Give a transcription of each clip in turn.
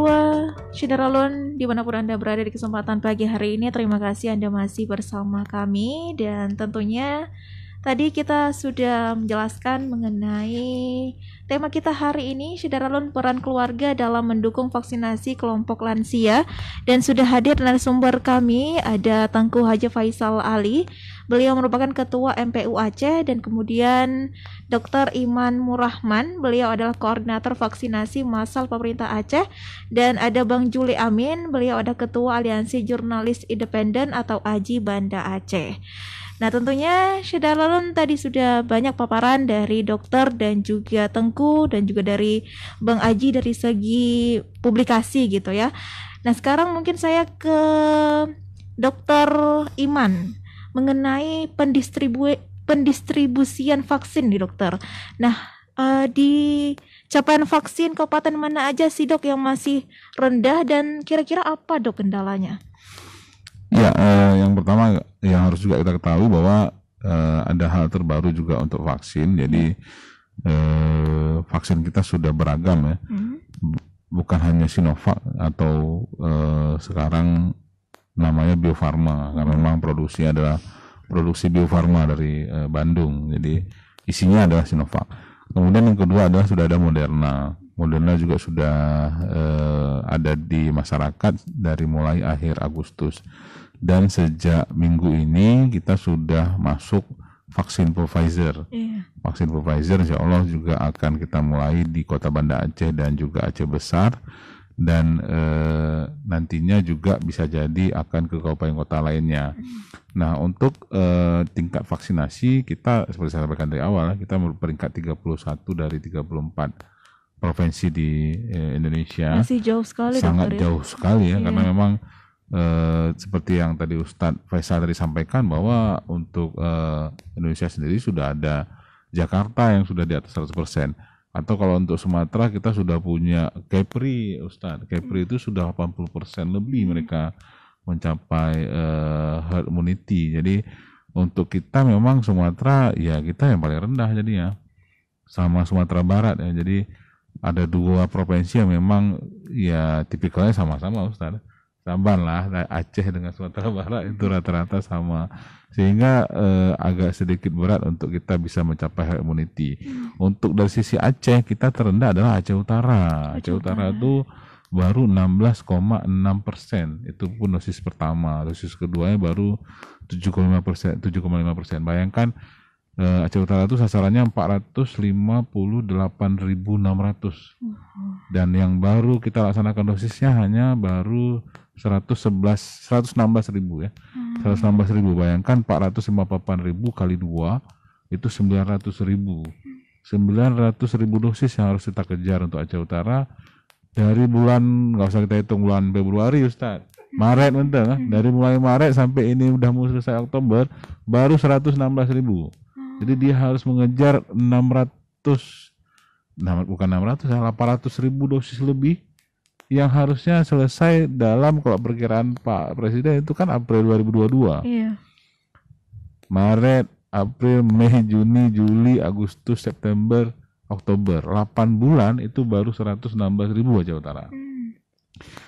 kedua, Syederalun dimanapun Anda berada di kesempatan pagi hari ini, terima kasih Anda masih bersama kami. Dan tentunya tadi kita sudah menjelaskan mengenai tema kita hari ini, Syederalun, peran keluarga dalam mendukung vaksinasi kelompok lansia. Dan sudah hadir narasumber kami, ada Tengku Haji Faisal Ali. Beliau merupakan Ketua MPU Aceh, dan kemudian Dr. Iman Murrahman, beliau adalah Koordinator Vaksinasi Massal Pemerintah Aceh, dan ada Bang Juli Amin, beliau adalah Ketua Aliansi Jurnalis Independen atau AJI Banda Aceh. Nah, tentunya Syederalun tadi sudah banyak paparan dari dokter dan juga Tengku dan juga dari Bang Aji dari segi publikasi gitu ya. Nah, sekarang mungkin saya ke Dr. Iman mengenai pendistribusian vaksin nih dokter. Nah, di capaian vaksin kabupaten mana aja sih dok yang masih rendah dan kira-kira apa dok kendalanya? Ya, yang pertama yang harus juga kita ketahui bahwa ada hal terbaru juga untuk vaksin. Jadi vaksin kita sudah beragam ya, bukan hanya Sinovac atau sekarang namanya Bio Farma, karena memang produksinya adalah produksi Bio Farma dari Bandung. Jadi isinya adalah Sinovac. Kemudian yang kedua adalah sudah ada Moderna. Moderna juga sudah ada di masyarakat dari mulai akhir Agustus. Dan sejak minggu ini kita sudah masuk vaksin Pfizer. Vaksin Pfizer insya Allah juga akan kita mulai di Kota Banda Aceh dan juga Aceh Besar. Dan nantinya juga bisa jadi akan ke kabupaten kota lainnya. Nah, untuk tingkat vaksinasi kita seperti saya sampaikan dari awal, kita peringkat 31 dari 34 provinsi di Indonesia. Masih jauh sekali, sangat dokter, jauh sekali ya, karena memang seperti yang tadi Ustadz Faisal tadi sampaikan bahwa untuk Indonesia sendiri sudah ada Jakarta yang sudah di atas 100%. Atau kalau untuk Sumatera kita sudah punya Kepri, Ustadz. Kepri itu sudah 80% lebih mereka mencapai herd immunity. Jadi untuk kita memang Sumatera ya kita yang paling rendah jadinya sama Sumatera Barat ya. Jadi ada dua provinsi yang memang ya tipikalnya sama-sama Ustadz. Saban lah, Aceh dengan Sumatera Barat itu rata-rata sama, sehingga agak sedikit berat untuk kita bisa mencapai herd immunity. Untuk dari sisi Aceh kita terendah adalah Aceh Utara. Aceh Utara itu baru 16,6%, itu pun dosis pertama. Dosis keduanya baru 7,5%. Bayangkan Aceh Utara itu sasarannya 458.600, dan yang baru kita laksanakan dosisnya hanya baru 116.000 ya. 116.000. Bayangkan 458.000 kali 2 itu 900.000. 900.000 dosis yang harus kita kejar untuk Aceh Utara dari bulan, nggak usah kita hitung bulan Februari Ustaz, Maret menteng, dari mulai Maret sampai ini udah mau selesai Oktober baru 116.000. Jadi dia harus mengejar 800.000 dosis lebih yang harusnya selesai dalam, kalau perkiraan Pak Presiden itu kan April 2022. Iya. Maret, April, Mei, Juni, Juli, Agustus, September, Oktober. 8 bulan itu baru 116.000 Aceh Utara.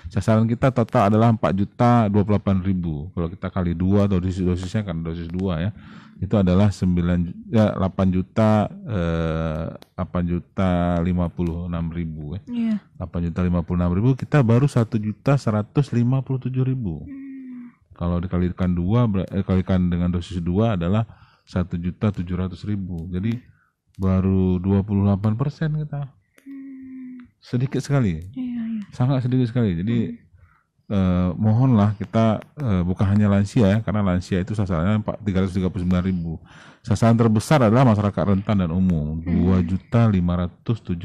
Sasaran kita total adalah 4.028.000. Kalau kita kali 2 atau dosisnya kan dosis 2 ya. Itu adalah 8.056.000 ya. Iya. 8.056.000, kita baru 1.157.000. Kalau dikalikan kalikan dengan dosis 2 adalah 1.700.000. Jadi baru 28% kita. Sedikit sekali. Sangat sedikit sekali. Jadi mohonlah kita bukan hanya lansia ya, karena lansia itu sasarannya 339.000. Sasaran terbesar adalah masyarakat rentan dan umum, 2.577.000.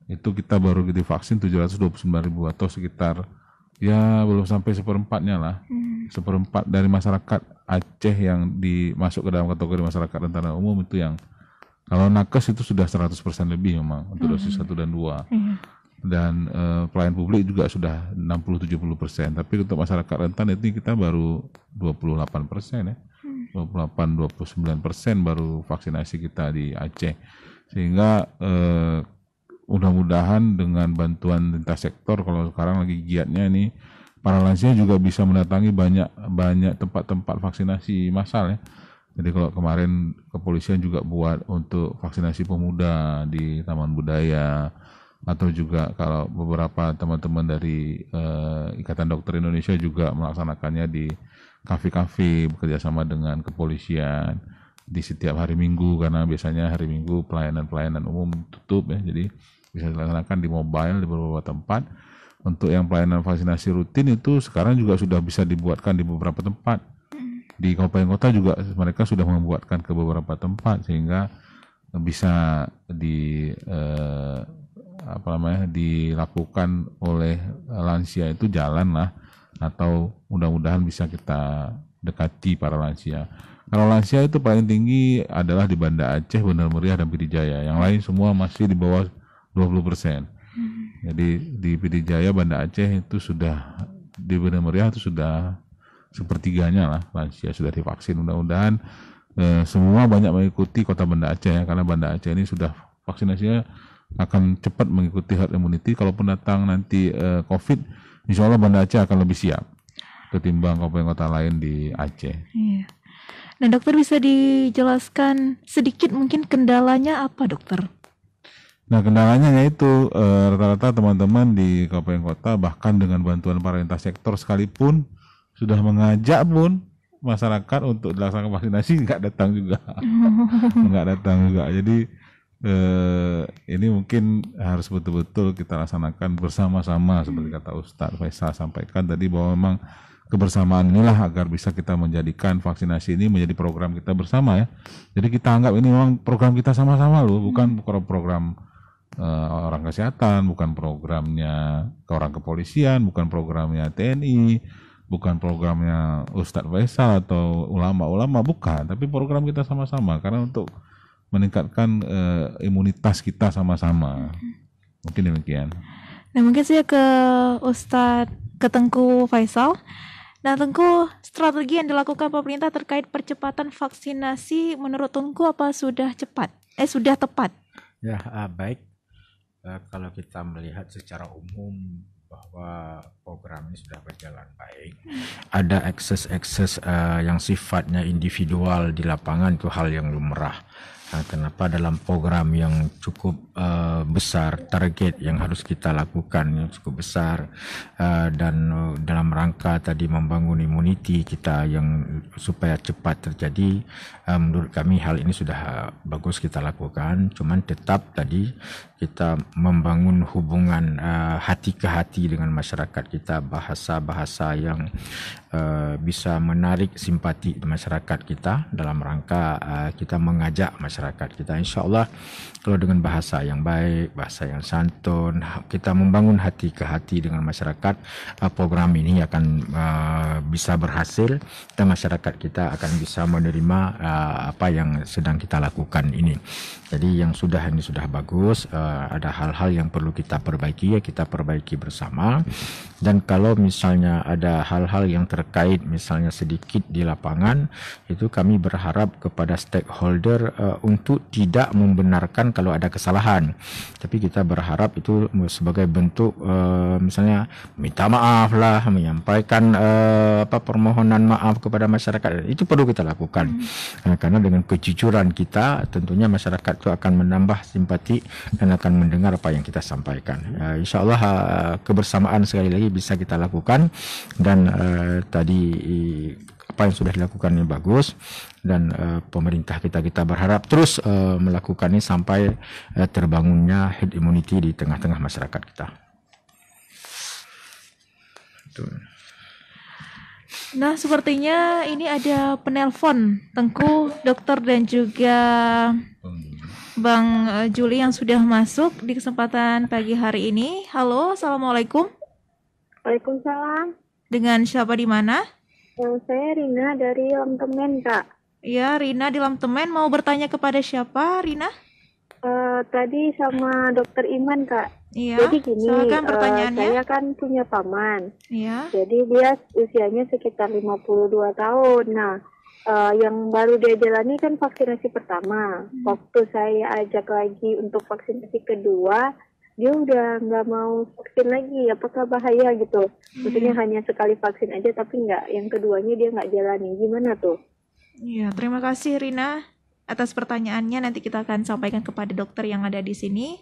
Itu kita baru divaksin 729.000 atau sekitar ya belum sampai seperempatnya lah. Seperempat dari masyarakat Aceh yang masuk ke dalam kategori masyarakat rentan dan umum itu yang kalau nakes itu sudah 100% lebih memang untuk dosis 1 dan 2. Dan pelayan publik juga sudah 60-70%. Tapi untuk masyarakat rentan itu kita baru 28% ya. 28-29% baru vaksinasi kita di Aceh. Sehingga mudah-mudahan dengan bantuan lintas sektor, kalau sekarang lagi giatnya ini, para lansia juga bisa mendatangi banyak tempat-tempat vaksinasi massal ya. Jadi kalau kemarin kepolisian juga buat untuk vaksinasi pemuda di Taman Budaya, atau juga kalau beberapa teman-teman dari Ikatan Dokter Indonesia juga melaksanakannya di kafe-kafe bekerjasama dengan kepolisian di setiap hari Minggu, karena biasanya hari Minggu pelayanan umum tutup ya, jadi bisa dilaksanakan di mobile di beberapa tempat. Untuk yang pelayanan vaksinasi rutin itu sekarang juga sudah bisa dibuatkan di beberapa tempat. Di kabupaten kota juga mereka sudah membuatkan ke beberapa tempat, sehingga bisa dilakukan oleh lansia itu jalan lah, atau mudah-mudahan bisa kita dekati para lansia. Kalau lansia itu paling tinggi adalah di Banda Aceh, Benar Meriah, dan Pidijaya. Yang lain semua masih di bawah 20%. Jadi di Pidijaya, Banda Aceh itu sudah, di Benar Meriah itu sudah sepertiganya lah lansia sudah divaksin. Mudah-mudahan semua banyak mengikuti kota Banda Aceh ya, karena Banda Aceh ini sudah vaksinasinya akan cepat mengikuti herd immunity. Kalaupun datang nanti COVID, insya Allah Banda Aceh akan lebih siap ketimbang kabupaten kota lain di Aceh. Iya. Nah, dokter bisa dijelaskan sedikit mungkin kendalanya apa, dokter? Nah, kendalanya yaitu rata-rata teman-teman di kabupaten kota bahkan dengan bantuan para lintas sektor sekalipun sudah mengajak pun masyarakat untuk dilaksanakan vaksinasi nggak datang juga. Jadi ini mungkin harus betul-betul kita laksanakan bersama-sama seperti kata Ustadz Faisal sampaikan tadi, bahwa memang kebersamaan inilah agar bisa kita menjadikan vaksinasi ini menjadi program kita bersama ya. Jadi kita anggap ini memang program kita sama-sama loh, bukan program orang kesehatan, bukan programnya orang kepolisian, bukan programnya TNI, bukan programnya Ustadz Faisal atau ulama-ulama, bukan, tapi program kita sama-sama karena untuk meningkatkan imunitas kita sama-sama. Mungkin demikian. Nah, mungkin saya ke Tengku Faisal. Nah, Tengku, strategi yang dilakukan pemerintah terkait percepatan vaksinasi menurut Tengku apa sudah tepat? Ya, baik. Kalau kita melihat secara umum bahwa program ini sudah berjalan baik, ada akses yang sifatnya individual di lapangan, itu hal yang lumrah. Kenapa dalam program yang cukup besar, target yang harus kita lakukan yang cukup besar, dan dalam rangka tadi membangun imuniti kita yang supaya cepat terjadi, menurut kami hal ini sudah bagus kita lakukan. Cuman tetap tadi kita membangun hubungan hati ke hati dengan masyarakat kita, bahasa-bahasa yang bisa menarik simpati masyarakat kita dalam rangka kita mengajak masyarakat kita. Insya Allah kalau dengan bahasa yang baik, bahasa yang santun, kita membangun hati ke hati dengan masyarakat, program ini akan bisa berhasil dan masyarakat kita akan bisa menerima apa yang sedang kita lakukan ini. Jadi yang ini sudah bagus. Ada hal-hal yang perlu kita perbaiki, ya kita perbaiki bersama. Dan kalau misalnya ada hal-hal yang terkait misalnya sedikit di lapangan, itu kami berharap kepada stakeholder untuk tidak membenarkan kalau ada kesalahan. Tapi kita berharap itu sebagai bentuk misalnya minta maaf lah, menyampaikan permohonan maaf kepada masyarakat. Itu perlu kita lakukan. Karena dengan kejujuran kita tentunya masyarakat itu akan menambah simpati dan akan mendengar apa yang kita sampaikan. Insya Allah kebersamaan sekali lagi bisa kita lakukan, dan tadi apa yang sudah dilakukan ini bagus, dan pemerintah kita berharap terus melakukannya sampai terbangunnya herd immunity di tengah-tengah masyarakat kita. Nah, sepertinya ini ada penelpon Tengku, dokter dan juga Bang Juli yang sudah masuk di kesempatan pagi hari ini. Halo, assalamualaikum. Waalaikumsalam. Dengan siapa di mana? Saya Rina dari Lamtemen, Kak. Ya, Rina di Lamtemen. Mau bertanya kepada siapa, Rina? Tadi sama Dokter Iman, Kak. Iya. Jadi gini, silakan pertanyaannya. saya kan punya paman. Iya. Jadi dia usianya sekitar 52 tahun. Nah, yang baru dia jalani kan vaksinasi pertama. Waktu saya ajak lagi untuk vaksinasi kedua, dia udah nggak mau vaksin lagi, apakah bahaya gitu? Maksudnya hanya sekali vaksin aja tapi nggak, yang keduanya dia nggak jalani, gimana tuh? Ya, terima kasih Rina atas pertanyaannya. Nanti kita akan sampaikan kepada dokter yang ada di sini.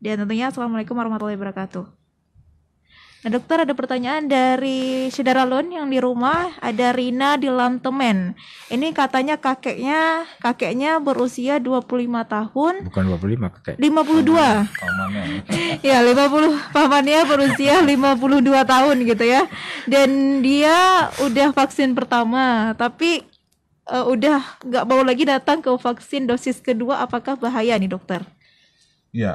Dan tentunya Assalamualaikum warahmatullahi wabarakatuh. Nah dokter, ada pertanyaan dari saudara Lun yang di rumah. Ada Rina di Lantemen. Ini katanya kakeknya berusia 25 tahun. Bukan 25 kakek. 52. Ya 50, pamannya berusia 52 tahun gitu ya. Dan dia udah vaksin pertama, tapi udah nggak mau lagi datang ke vaksin dosis kedua. Apakah bahaya nih dokter? Ya,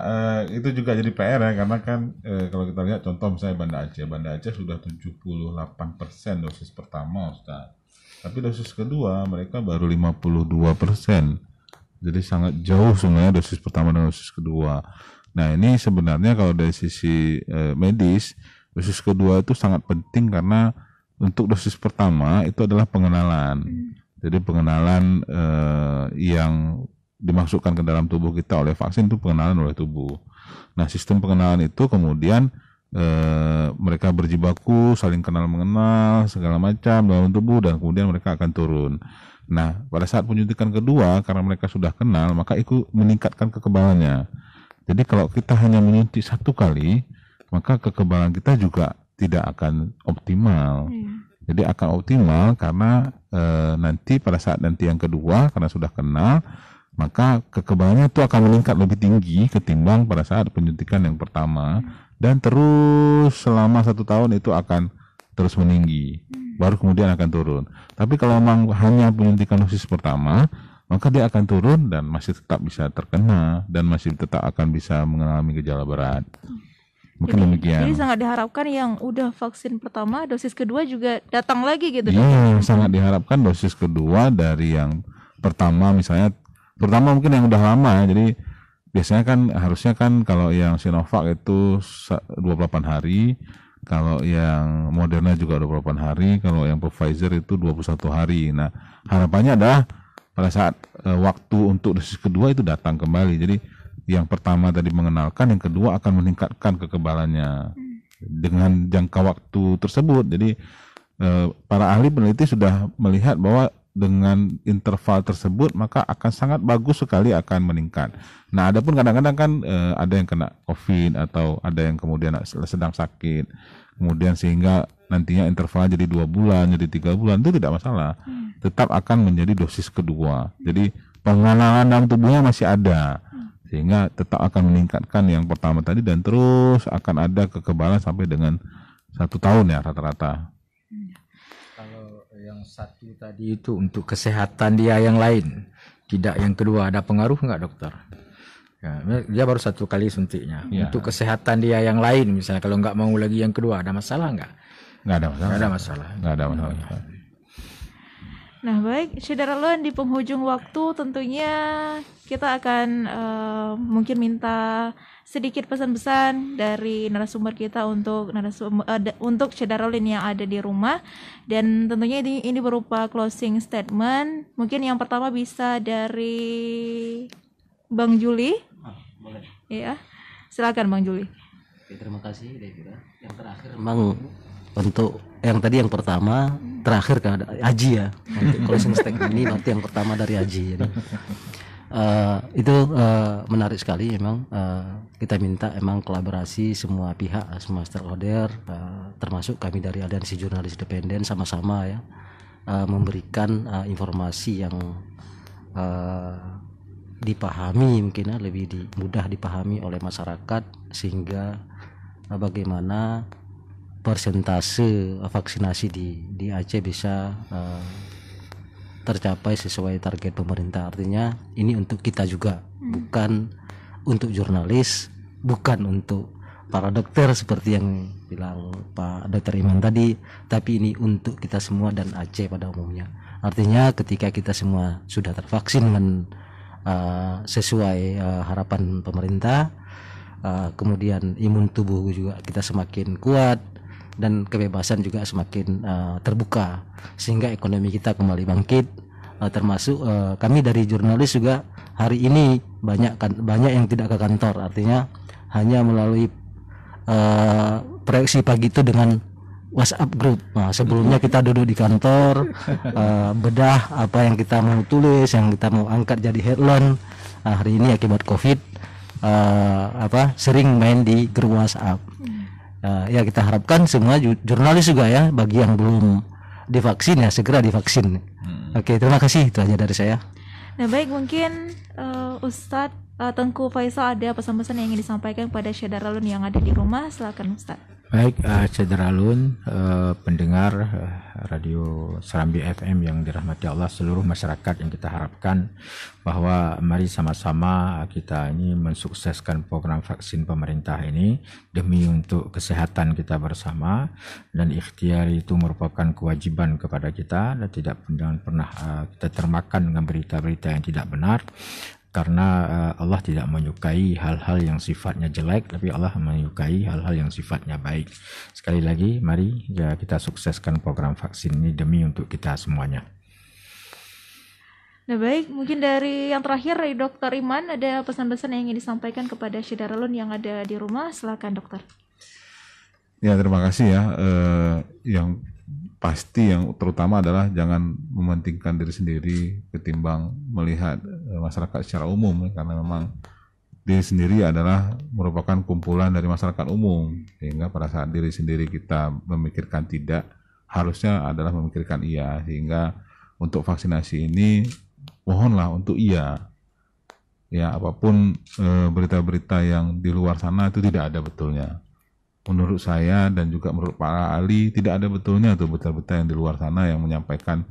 itu juga jadi PR ya, karena kan kalau kita lihat contoh misalnya Banda Aceh sudah 78% dosis pertama, Ustaz. Tapi dosis kedua mereka baru 52%. Jadi sangat jauh sebenarnya dosis pertama dan dosis kedua. Nah, ini sebenarnya kalau dari sisi medis, dosis kedua itu sangat penting karena untuk dosis pertama itu adalah pengenalan. Jadi pengenalan yang dimasukkan ke dalam tubuh kita oleh vaksin itu pengenalan oleh tubuh. Nah, sistem pengenalan itu kemudian mereka berjibaku, saling kenal mengenal segala macam dalam tubuh, dan kemudian mereka akan turun. Nah, pada saat penyuntikan kedua karena mereka sudah kenal, maka itu meningkatkan kekebalannya. Jadi kalau kita hanya menyuntik satu kali, maka kekebalan kita juga tidak akan optimal. Jadi akan optimal karena nanti pada saat nanti yang kedua karena sudah kenal, maka kekebalannya itu akan meningkat lebih tinggi ketimbang pada saat penyuntikan yang pertama, dan terus selama 1 tahun itu akan terus meninggi, baru kemudian akan turun. Tapi kalau memang hanya penyuntikan dosis pertama, maka dia akan turun dan masih tetap bisa terkena dan masih tetap akan bisa mengalami gejala berat. Mungkin demikian. Jadi sangat diharapkan yang udah vaksin pertama, dosis kedua juga datang lagi gitu. Iya, sangat diharapkan dosis kedua dari yang pertama, misalnya terutama mungkin yang udah lama ya. Jadi biasanya kan harusnya kan kalau yang Sinovac itu 28 hari, kalau yang Moderna juga 28 hari, kalau yang Pfizer itu 21 hari. Nah, harapannya adalah pada saat waktu untuk dosis kedua itu datang kembali. Jadi yang pertama tadi mengenalkan, yang kedua akan meningkatkan kekebalannya dengan jangka waktu tersebut. Jadi para ahli peneliti sudah melihat bahwa dengan interval tersebut maka akan sangat bagus sekali akan meningkat. Nah, adapun kadang-kadang kan ada yang kena COVID atau ada yang kemudian sedang sakit, kemudian sehingga nantinya interval jadi 2 bulan, jadi 3 bulan, itu tidak masalah. Tetap akan menjadi dosis kedua. Jadi pengenalan dalam tubuhnya masih ada, sehingga tetap akan meningkatkan yang pertama tadi dan terus akan ada kekebalan sampai dengan 1 tahun ya rata-rata. Yang satu tadi itu untuk kesehatan dia yang lain, tidak yang kedua, ada pengaruh nggak dokter? Ya, dia baru 1 kali suntiknya. Ya. Untuk kesehatan dia yang lain, misalnya kalau nggak mau lagi yang kedua, ada masalah nggak? Nggak ada masalah. Nggak ada masalah. Nggak ada masalah. Nah baik, saudara Lun, di penghujung waktu tentunya kita akan mungkin minta sedikit pesan-pesan dari narasumber kita untuk untuk saudara Lun yang ada di rumah, dan tentunya ini berupa closing statement. Mungkin yang pertama bisa dari Bang Juli. Boleh. Iya, silakan Bang Juli. Oke, terima kasih Devira. Yang terakhir memang untuk yang tadi yang pertama, terakhir kan ada Aji ya. Untuk closing statement ini berarti yang pertama dari Aji. Jadi itu menarik sekali memang. Kita minta emang kolaborasi semua pihak, semua stakeholder, termasuk kami dari Aliansi Jurnalis Independen sama-sama ya, memberikan informasi yang dipahami mungkin lebih mudah dipahami oleh masyarakat, sehingga bagaimana persentase vaksinasi di Aceh bisa tercapai sesuai target pemerintah. Artinya ini untuk kita juga, bukan untuk jurnalis, bukan untuk para dokter seperti yang bilang Pak Dr. Iman tadi, tapi ini untuk kita semua dan Aceh pada umumnya. Artinya ketika kita semua sudah tervaksin dengan sesuai harapan pemerintah, kemudian imun tubuh juga kita semakin kuat dan kebebasan juga semakin terbuka, sehingga ekonomi kita kembali bangkit. Termasuk kami dari jurnalis juga hari ini banyak yang tidak ke kantor, artinya hanya melalui proyeksi pagi itu dengan WhatsApp group. Nah, sebelumnya kita duduk di kantor, bedah apa yang kita mau tulis, yang kita mau angkat jadi headline. Nah, hari ini akibat COVID sering main di grup WhatsApp. Ya kita harapkan semua jurnalis juga ya, bagi yang belum divaksin ya segera divaksin. Oke, terima kasih, itu aja dari saya. Nah baik, mungkin Ustadz Tengku Faisal ada pesan-pesan yang ingin disampaikan kepada Syedaralun yang ada di rumah, silakan Ustadz. Baik, Syedaralun, pendengar radio Serambi FM yang dirahmati Allah, seluruh masyarakat yang kita harapkan bahwa mari sama-sama kita ini mensukseskan program vaksin pemerintah ini demi untuk kesehatan kita bersama, dan ikhtiar itu merupakan kewajiban kepada kita, dan jangan pernah kita termakan dengan berita-berita yang tidak benar. Karena Allah tidak menyukai hal-hal yang sifatnya jelek, tapi Allah menyukai hal-hal yang sifatnya baik. Sekali lagi, mari ya kita sukseskan program vaksin ini demi untuk kita semuanya. Nah baik, mungkin dari yang terakhir dari Dr. Iman, ada pesan-pesan yang ingin disampaikan kepada Syedaralun yang ada di rumah, silakan dokter. Ya, terima kasih ya. Yang pasti yang terutama adalah jangan mementingkan diri sendiri ketimbang melihat masyarakat secara umum, karena memang diri sendiri adalah merupakan kumpulan dari masyarakat umum, sehingga pada saat diri sendiri kita memikirkan tidak, harusnya adalah memikirkan iya. Sehingga untuk vaksinasi ini mohonlah untuk iya ya, apapun berita-berita yang di luar sana itu tidak ada betulnya. Menurut saya dan juga menurut para ahli, tidak ada betulnya tuh berita-berita yang di luar sana yang menyampaikan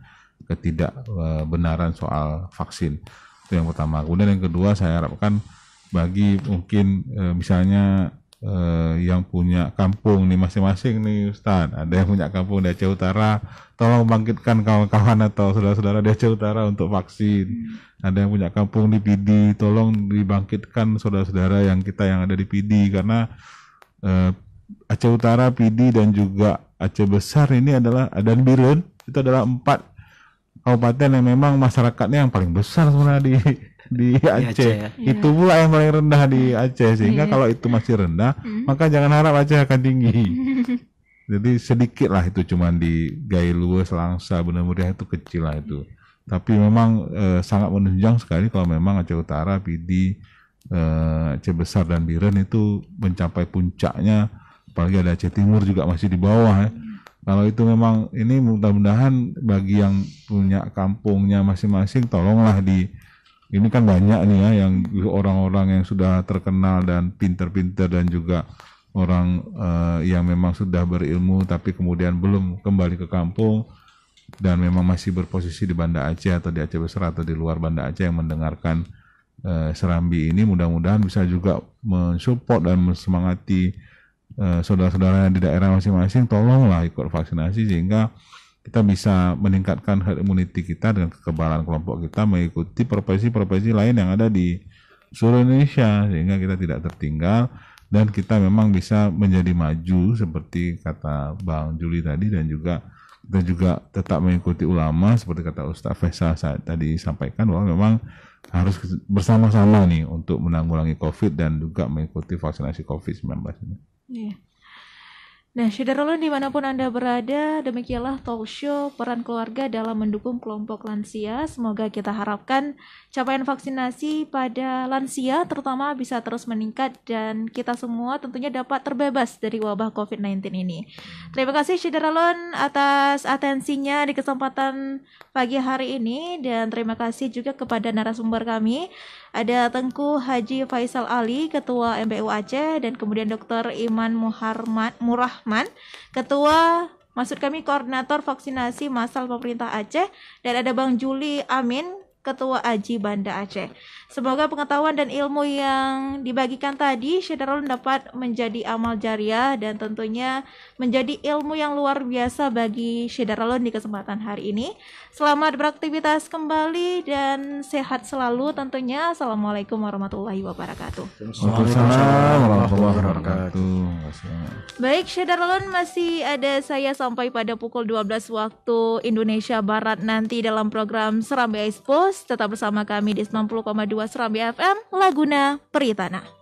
ketidakbenaran soal vaksin. Itu yang pertama. Kemudian yang kedua, saya harapkan bagi mungkin misalnya yang punya kampung nih masing-masing nih Ustaz, ada yang punya kampung di Aceh Utara, tolong bangkitkan kawan-kawan atau saudara-saudara di Aceh Utara untuk vaksin. Ada yang punya kampung di PD, tolong dibangkitkan saudara-saudara yang kita yang ada di PD, karena Aceh Utara, PD dan juga Aceh Besar ini adalah, dan Biren itu adalah 4 kabupaten yang memang masyarakatnya yang paling besar sebenarnya di Aceh. Ya. Itu pula yang paling rendah di Aceh, sehingga kalau itu masih rendah, maka jangan harap Aceh akan tinggi. Jadi sedikit lah itu, cuman di Gailue, Selangsa, Bener-Meriah itu kecil lah itu. Tapi memang sangat menunjang sekali kalau memang Aceh Utara, PD, Aceh Besar dan Biren itu mencapai puncaknya. Apalagi ada Aceh Timur juga masih di bawah ya. Kalau itu memang ini mudah-mudahan bagi yang punya kampungnya masing-masing, tolonglah ini kan banyak nih ya yang orang-orang yang sudah terkenal dan pinter-pinter, dan juga orang yang memang sudah berilmu tapi kemudian belum kembali ke kampung dan memang masih berposisi di Banda Aceh atau di Aceh Besar atau di luar Banda Aceh yang mendengarkan Serambi ini, mudah-mudahan bisa juga mensupport dan mensemangati saudara-saudara yang di daerah masing-masing, tolonglah ikut vaksinasi sehingga kita bisa meningkatkan herd immunity kita dengan kekebalan kelompok kita mengikuti profesi-profesi lain yang ada di seluruh Indonesia, sehingga kita tidak tertinggal dan kita memang bisa menjadi maju seperti kata Bang Juli tadi, dan juga kita juga tetap mengikuti ulama seperti kata Ustaz Faisal tadi sampaikan, bahwa memang harus bersama-sama nih untuk menanggulangi COVID dan juga mengikuti vaksinasi COVID-19 ini. Yeah. Nah, Syedaralun dimanapun Anda berada, demikianlah talk show peran keluarga dalam mendukung kelompok lansia. Semoga kita harapkan capaian vaksinasi pada lansia terutama bisa terus meningkat dan kita semua tentunya dapat terbebas dari wabah COVID-19 ini. Terima kasih Syedaralun atas atensinya di kesempatan pagi hari ini, dan terima kasih juga kepada narasumber kami. Ada Tengku Haji Faisal Ali, Ketua MPU Aceh, dan kemudian Dr. Iman Murahman, Ketua Koordinator Vaksinasi Massal Pemerintah Aceh, dan ada Bang Juli Amin, Ketua AJI Banda Aceh. Semoga pengetahuan dan ilmu yang dibagikan tadi Syedaralun dapat menjadi amal jariah dan tentunya menjadi ilmu yang luar biasa bagi Syedaralun di kesempatan hari ini. Selamat beraktivitas kembali dan sehat selalu tentunya. Assalamualaikum warahmatullahi wabarakatuh. Waalaikumsalam warahmatullahi wabarakatuh. Baik Syedaralun, masih ada saya sampai pada pukul 12 waktu Indonesia Barat nanti dalam program Serambi Expose. Tetap bersama kami di 90,2 Serambi FM, Laguna Peritana.